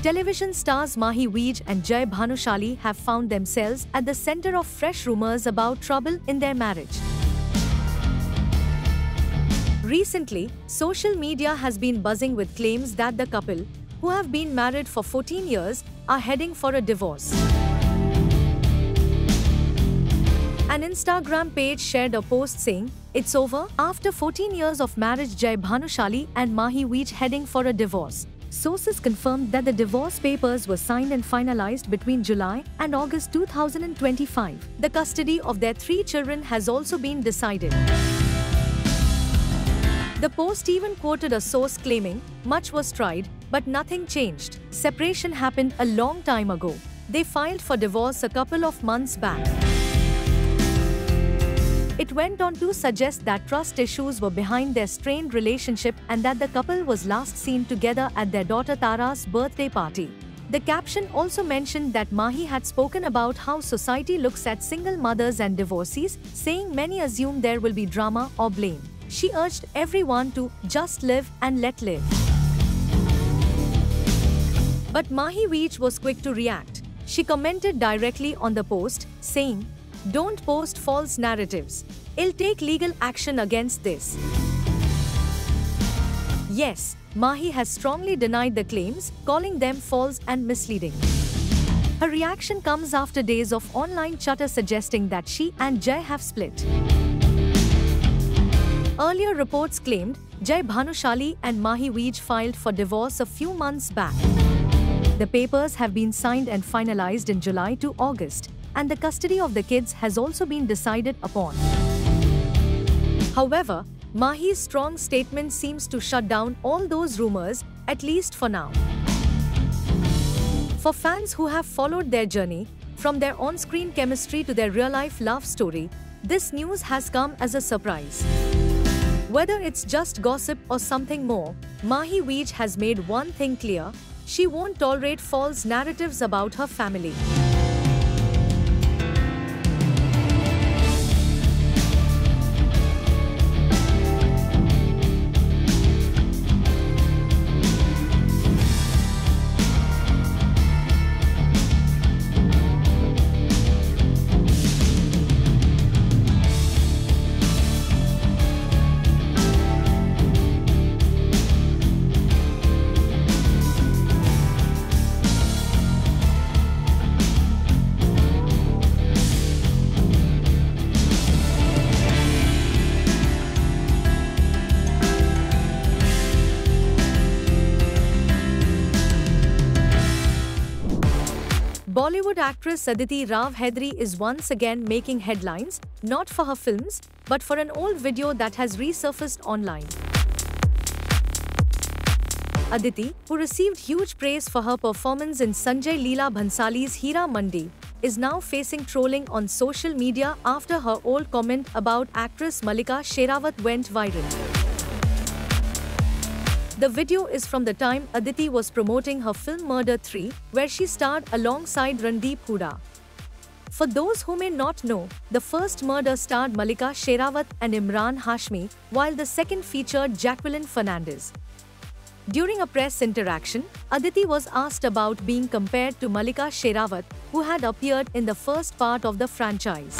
Television stars Mahi Vij and Jai Bhanushali have found themselves at the center of fresh rumors about trouble in their marriage. Recently, social media has been buzzing with claims that the couple, who have been married for 14 years, are heading for a divorce. An Instagram page shared a post saying, "It's over, after 14 years of marriage, Jai Bhanushali and Mahi Vij heading for a divorce." Sources confirmed that the divorce papers were signed and finalized between July and August 2025. The custody of their 3 children has also been decided. The post even quoted a source claiming, "Much was tried, but nothing changed. Separation happened a long time ago. They filed for divorce a couple of months back." It went on to suggest that trust issues were behind their strained relationship and that the couple was last seen together at their daughter Tara's birthday party. The caption also mentioned that Mahi had spoken about how society looks at single mothers and divorcees, saying many assume there will be drama or blame. She urged everyone to just live and let live. But Mahi Vij was quick to react. She commented directly on the post, saying, "Don't post false narratives. I'll take legal action against this." Yes, Mahi has strongly denied the claims, calling them false and misleading. Her reaction comes after days of online chatter suggesting that she and Jai have split. Earlier reports claimed Jai Bhanushali and Mahi Vij filed for divorce a few months back. The papers have been signed and finalized in July to August, and the custody of the kids has also been decided upon. However, Mahi's strong statement seems to shut down all those rumors, at least for now. For fans who have followed their journey, from their on-screen chemistry to their real-life love story, this news has come as a surprise. Whether it's just gossip or something more, Mahi Vij has made one thing clear: she won't tolerate false narratives about her family. Bollywood actress Aditi Rao Hedri is once again making headlines, not for her films, but for an old video that has resurfaced online. Aditi, who received huge praise for her performance in Sanjay Leela Bhansali's Hira Mandi, is now facing trolling on social media after her old comment about actress Mallika Sherawat went viral. The video is from the time Aditi was promoting her film Murder 3, where she starred alongside Randeep Hooda. For those who may not know, the first Murder starred Mallika Sherawat and Imran Hashmi, while the second featured Jacqueline Fernandez. During a press interaction, Aditi was asked about being compared to Mallika Sherawat, who had appeared in the first part of the franchise.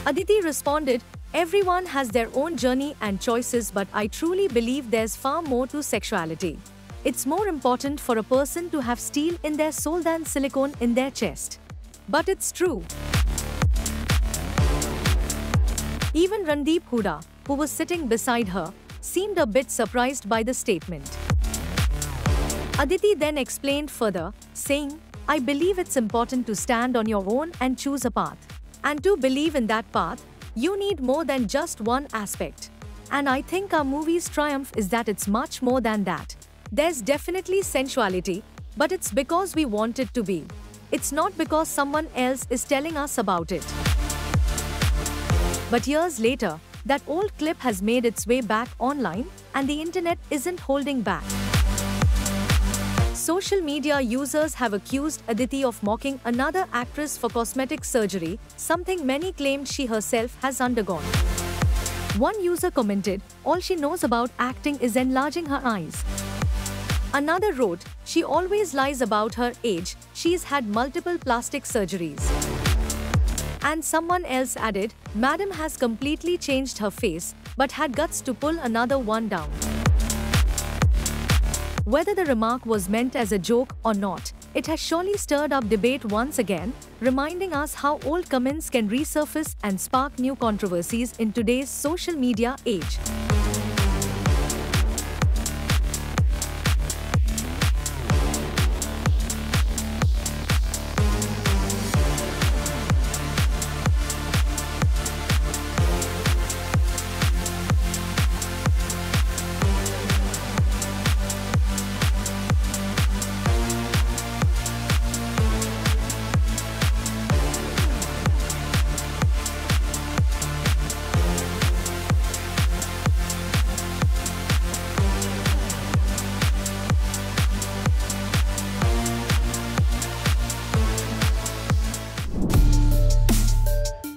Aditi responded, "Everyone has their own journey and choices, but I truly believe there's far more to sexuality. It's more important for a person to have steel in their soul than silicone in their chest." But it's true. Even Randeep Hooda, who was sitting beside her, seemed a bit surprised by the statement. Aditi then explained further, saying, "I believe it's important to stand on your own and choose a path. And to believe in that path, you need more than just one aspect. And I think our movie's triumph is that it's much more than that. There's definitely sensuality, but it's because we want it to be. It's not because someone else is telling us about it." But years later, that old clip has made its way back online, and the internet isn't holding back. Social media users have accused Aditi of mocking another actress for cosmetic surgery, something many claimed she herself has undergone. One user commented, "All she knows about acting is enlarging her eyes." Another wrote, "She always lies about her age, she's had multiple plastic surgeries." And someone else added, "Madam has completely changed her face, but had guts to pull another one down." Whether the remark was meant as a joke or not, it has surely stirred up debate once again, reminding us how old comments can resurface and spark new controversies in today's social media age.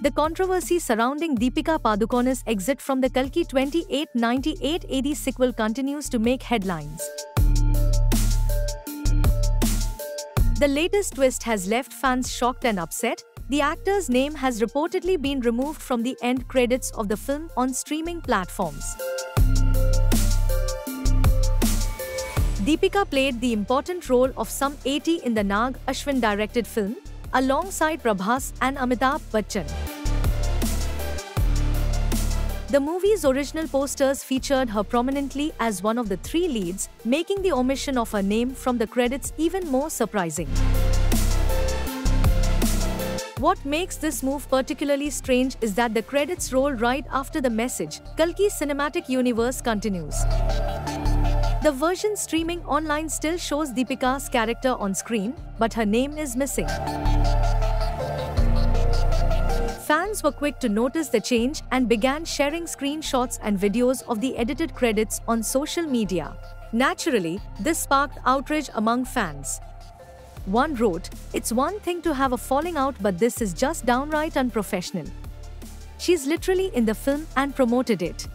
The controversy surrounding Deepika Padukone's exit from the Kalki 2898 AD sequel continues to make headlines. The latest twist has left fans shocked and upset. The actor's name has reportedly been removed from the end credits of the film on streaming platforms. Deepika played the important role of some 80 in the Nag Ashwin-directed film, alongside Prabhas and Amitabh Bachchan. The movie's original posters featured her prominently as one of the three leads, making the omission of her name from the credits even more surprising. What makes this move particularly strange is that the credits roll right after the message, "Kalki Cinematic Universe continues." The version streaming online still shows Deepika's character on screen, but her name is missing. Fans were quick to notice the change and began sharing screenshots and videos of the edited credits on social media. Naturally, this sparked outrage among fans. One wrote, "It's one thing to have a falling out, but this is just downright unprofessional. She's literally in the film and promoted it."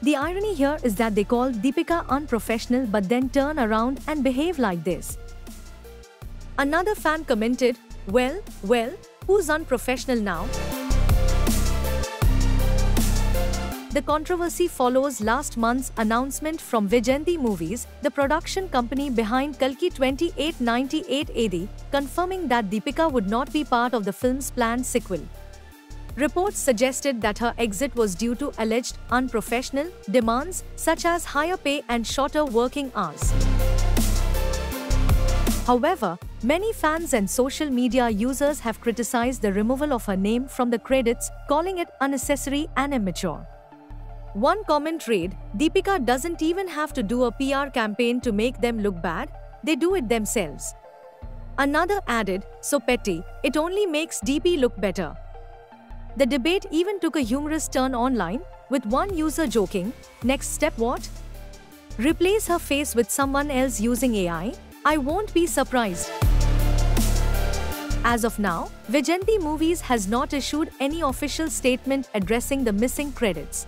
The irony here is that they call Deepika unprofessional but then turn around and behave like this. Another fan commented, well, who's unprofessional now?" The controversy follows last month's announcement from Vijayanti Movies, the production company behind Kalki 2898 AD, confirming that Deepika would not be part of the film's planned sequel. Reports suggested that her exit was due to alleged unprofessional demands such as higher pay and shorter working hours. However, many fans and social media users have criticized the removal of her name from the credits, calling it unnecessary and immature. One comment read, "Deepika doesn't even have to do a PR campaign to make them look bad, they do it themselves." Another added, "So petty, it only makes DP look better." The debate even took a humorous turn online, with one user joking, "Next step what? Replace her face with someone else using AI? I won't be surprised." As of now, Vijayanti Movies has not issued any official statement addressing the missing credits.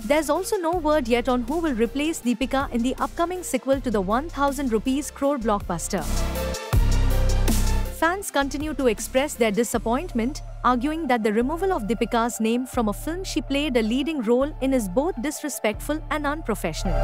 There's also no word yet on who will replace Deepika in the upcoming sequel to the 1,000 crore blockbuster. Fans continue to express their disappointment, arguing that the removal of Deepika's name from a film she played a leading role in is both disrespectful and unprofessional.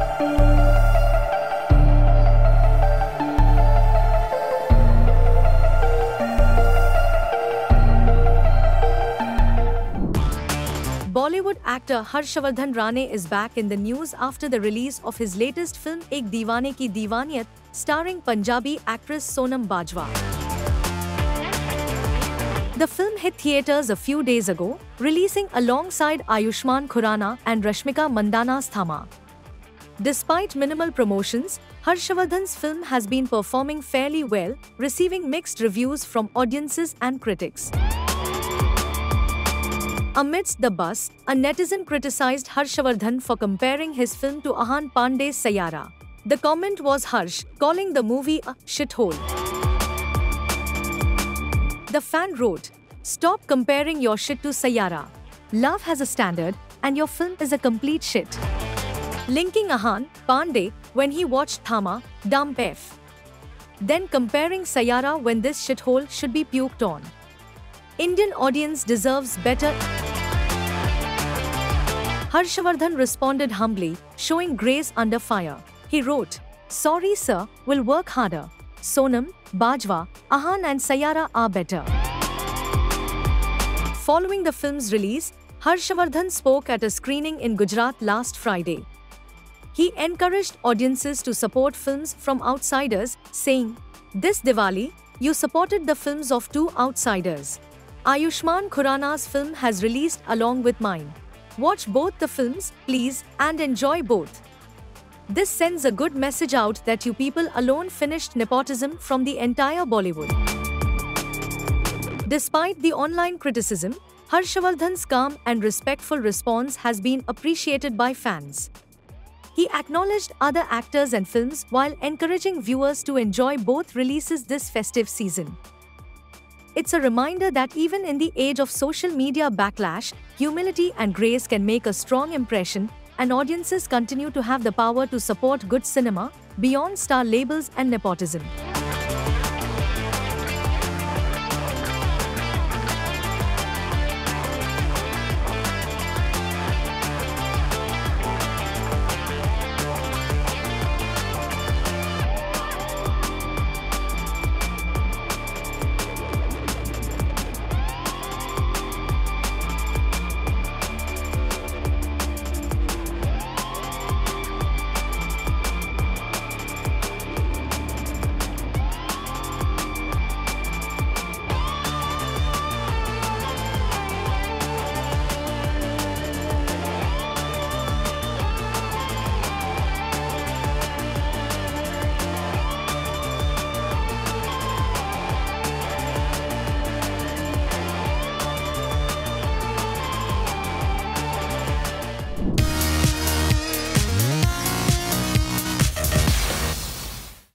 Bollywood actor Harshavardhan Rane is back in the news after the release of his latest film Ek Deewane Ki Deewaniyat, starring Punjabi actress Sonam Bajwa. The film hit theaters a few days ago, releasing alongside Ayushmann Khurrana and Rashmika Mandanna's Thama. Despite minimal promotions, Harshavardhan's film has been performing fairly well, receiving mixed reviews from audiences and critics. Amidst the buzz, a netizen criticized Harshavardhan for comparing his film to Ahan Pandey's Sayara. The comment was harsh, calling the movie a shithole. The fan wrote, "Stop comparing your shit to Sayara. Love has a standard, and your film is a complete shit." linking Ahan Pandey when he watched Thama, Dump F. Then comparing Sayara when this shithole should be puked on. Indian audience deserves better. Harshavardhan responded humbly, showing grace under fire. He wrote, "Sorry sir, will work harder. Sonam, Bajwa, Ahan and Sayara are better." Following the film's release, Harshavardhan spoke at a screening in Gujarat last Friday. He encouraged audiences to support films from outsiders, saying, "This Diwali, you supported the films of two outsiders. Ayushmann Khurrana's film has released along with mine. Watch both the films, please, and enjoy both. This sends a good message out that you people alone finished nepotism from the entire Bollywood." Despite the online criticism, Harshavardhan's calm and respectful response has been appreciated by fans. He acknowledged other actors and films while encouraging viewers to enjoy both releases this festive season. It's a reminder that even in the age of social media backlash, humility and grace can make a strong impression, and audiences continue to have the power to support good cinema beyond star labels and nepotism.